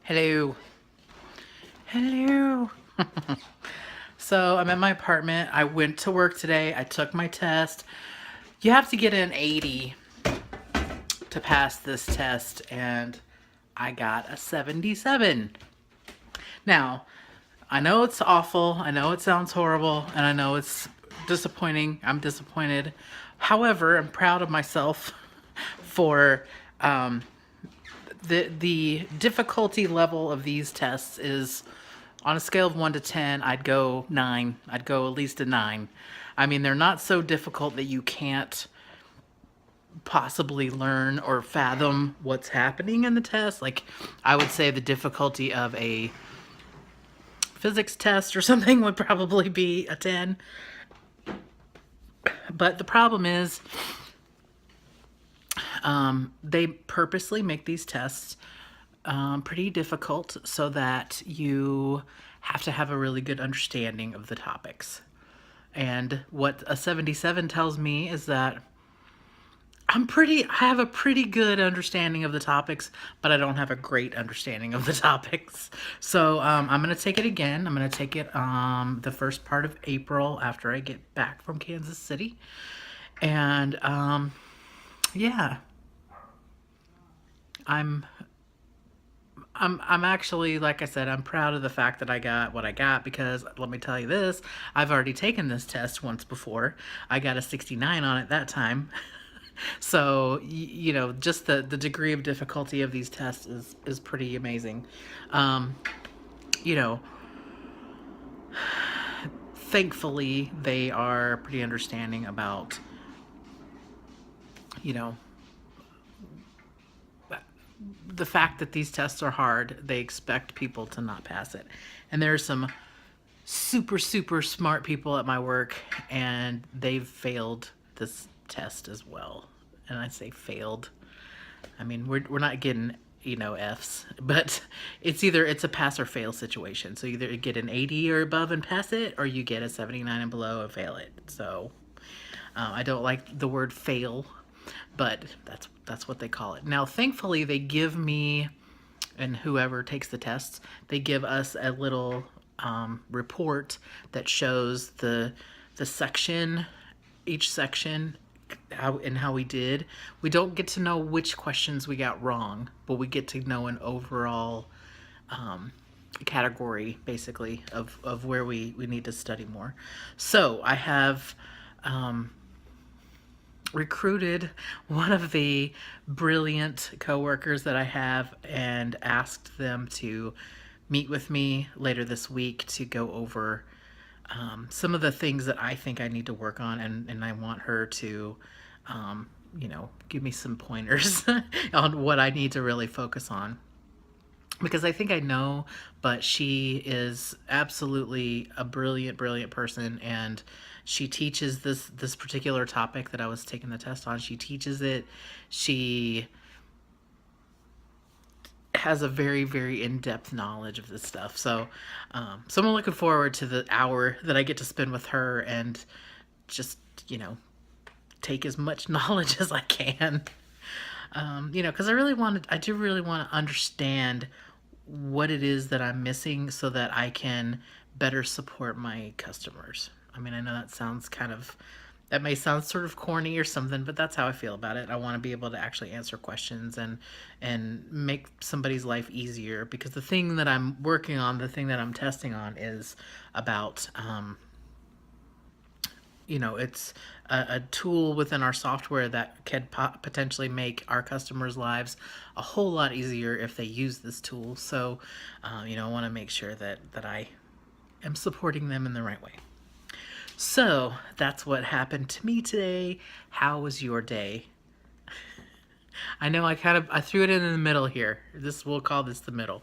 Hello. Hello. So I'm at my apartment. I went to work today. I took my test. You have to get an 80 to pass this test, and I got a 77. Now, I know it's awful. I know it sounds horrible, and I know it's disappointing. I'm disappointed. However, I'm proud of myself for the difficulty level of these tests is on a scale of 1 to 10, I'd go 9. I'd go at least a 9. I mean, they're not so difficult that you can't possibly learn or fathom what's happening in the test. Like, I would say the difficulty of a physics test or something would probably be a 10. But the problem is, they purposely make these tests pretty difficult so that you have to have a really good understanding of the topics. And what a 77 tells me is that I have a pretty good understanding of the topics, but I don't have a great understanding of the topics. So I'm going to take it again. I'm going to take it the first part of April after I get back from Kansas City. And yeah, I'm actually, like I said, I'm proud of the fact that I got what I got, because let me tell you this, I've already taken this test once before. I got a 69 on it that time. So, you know, just the degree of difficulty of these tests is pretty amazing. You know, thankfully, they are pretty understanding about, you know, the fact that these tests are hard. They expect people to not pass it. And there are some super, super smart people at my work, and they've failed this test as well. And I say failed. I mean, we're not getting, you know, F's, but it's a pass or fail situation. So either you get an 80 or above and pass it, or you get a 79 and below and fail it. So I don't like the word fail, but that's what they call it. Now, thankfully, they give me, and whoever takes the tests, they give us a little report that shows the section, each section, how we did. We don't get to know which questions we got wrong, but we get to know an overall category, basically, of where we need to study more. So I have recruited one of the brilliant coworkers that I have and asked them to meet with me later this week to go over some of the things that I think I need to work on, and I want her to, you know, give me some pointers on what I need to really focus on. Because I think I know, but she is absolutely a brilliant, brilliant person, and she teaches this particular topic that I was taking the test on. She teaches it. She has a very, very in-depth knowledge of this stuff. So, so I'm looking forward to the hour that I get to spend with her and just, you know, take as much knowledge as I can. You know, because I do really want to understand what it is that I'm missing so that I can better support my customers. I mean, I know that may sound sort of corny or something, but that's how I feel about it. I want to be able to actually answer questions and make somebody's life easier, because the thing that I'm working on, the thing that I'm testing on is about you know, it's a tool within our software that could potentially make our customers' lives a whole lot easier if they use this tool. So, you know, I want to make sure that I am supporting them in the right way. So that's what happened to me today. How was your day? I know I threw it in the middle here. We'll call this the middle.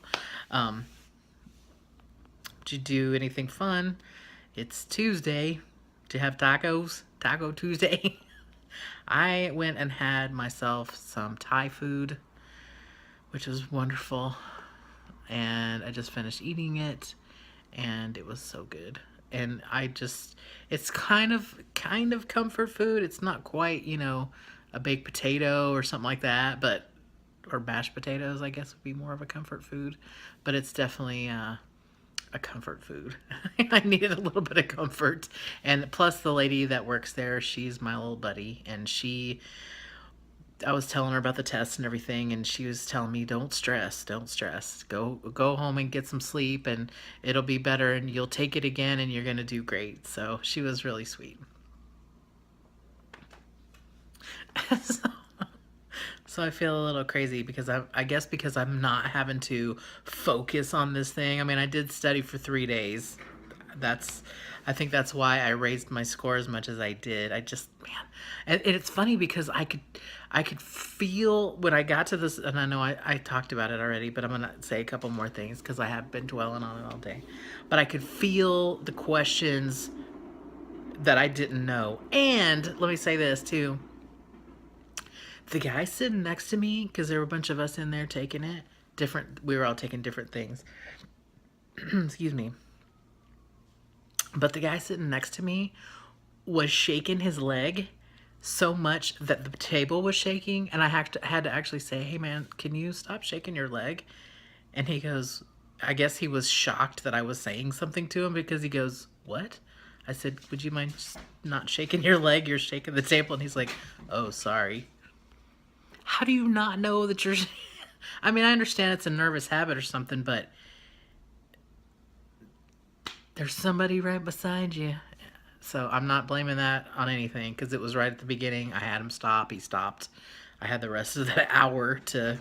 Did you do anything fun? It's Tuesday. To have tacos, Taco Tuesday. I went and had myself some Thai food, which was wonderful, and I just finished eating it, and it was so good. And it's kind of comfort food. It's not quite, you know, a baked potato or something like that, but or mashed potatoes, I guess, would be more of a comfort food. But it's definitely a comfort food. I needed a little bit of comfort. And plus the lady that works there, she's my little buddy, and I was telling her about the test and everything, and she was telling me, don't stress, don't stress. Go home and get some sleep, and it'll be better, and you'll take it again, and you're going to do great. So she was really sweet. so, so I feel a little crazy because I guess because I'm not having to focus on this thing. I mean, I did study for 3 days. I think that's why I raised my score as much as I did. I just, man, and it's funny because I could feel when I got to this, and I know I talked about it already, but I'm gonna say a couple more things because I have been dwelling on it all day. But I could feel the questions that I didn't know. And let me say this too. The guy sitting next to me, because there were a bunch of us in there taking it, we were all taking different things. Excuse me. But the guy sitting next to me was shaking his leg so much that the table was shaking, and I had to actually say, hey man, can you stop shaking your leg? And he goes, I guess he was shocked that I was saying something to him, because he goes, what? I said, would you mind not shaking your leg? You're shaking the table. And he's like, oh, sorry. How do you not know that you're... I mean, I understand it's a nervous habit or something, but there's somebody right beside you. So I'm not blaming that on anything, because it was right at the beginning. I had him stop. He stopped. I had the rest of the hour to...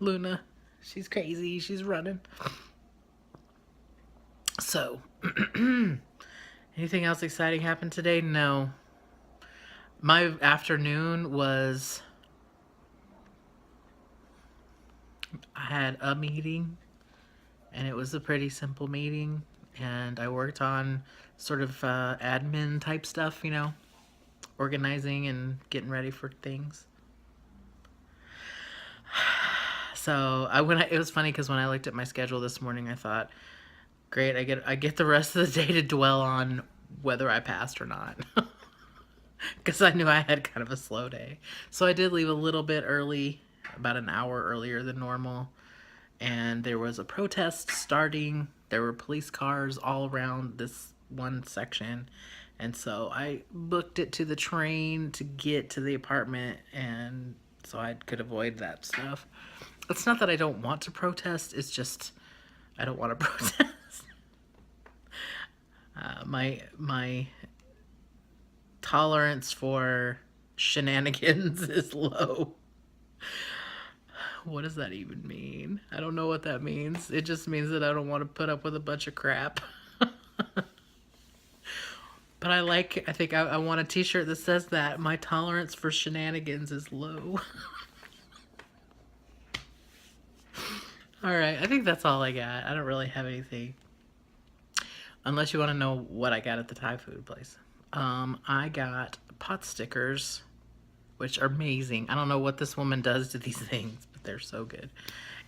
Luna, she's crazy. She's running. So, anything else exciting happened today? No. My afternoon was... I had a meeting, and it was a pretty simple meeting, and I worked on sort of admin type stuff, you know, organizing and getting ready for things. So it was funny because when I looked at my schedule this morning, I thought, great, I get the rest of the day to dwell on whether I passed or not. Because I knew I had kind of a slow day. So I did leave a little bit early, about an hour earlier than normal. And there was a protest starting. There were police cars all around this one section. And so I booked it to the train to get to the apartment, and so I could avoid that stuff. It's not that I don't want to protest, it's just I don't want to protest. My tolerance for shenanigans is low. What does that even mean? I don't know what that means. It just means that I don't want to put up with a bunch of crap. But I think I want a t-shirt that says that. My tolerance for shenanigans is low. Alright, I think that's all I got. I don't really have anything. Unless you want to know what I got at the Thai food place. I got pot stickers, which are amazing. I don't know what this woman does to these things, but they're so good.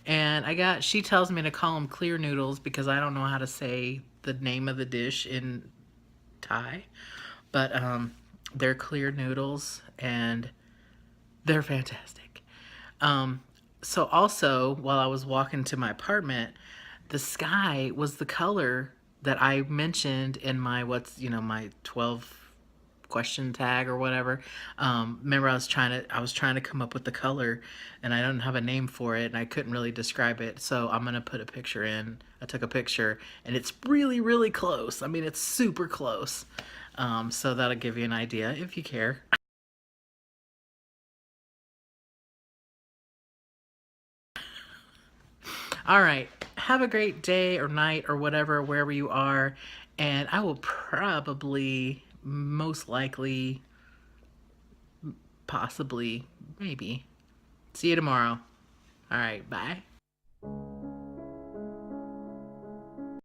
And she tells me to call them clear noodles because I don't know how to say the name of the dish in Thai. But they're clear noodles, and they're fantastic. So also, while I was walking to my apartment, the sky was the color that I mentioned in my my 12 question tag or whatever. Remember I was trying to come up with the color, and I don't have a name for it, and I couldn't really describe it. So I'm gonna put a picture in. I took a picture, and it's really, really close. I mean, it's super close. So that'll give you an idea if you care. All right. Have a great day or night or whatever, wherever you are. And I will probably, most likely, possibly, maybe, see you tomorrow. All right. Bye.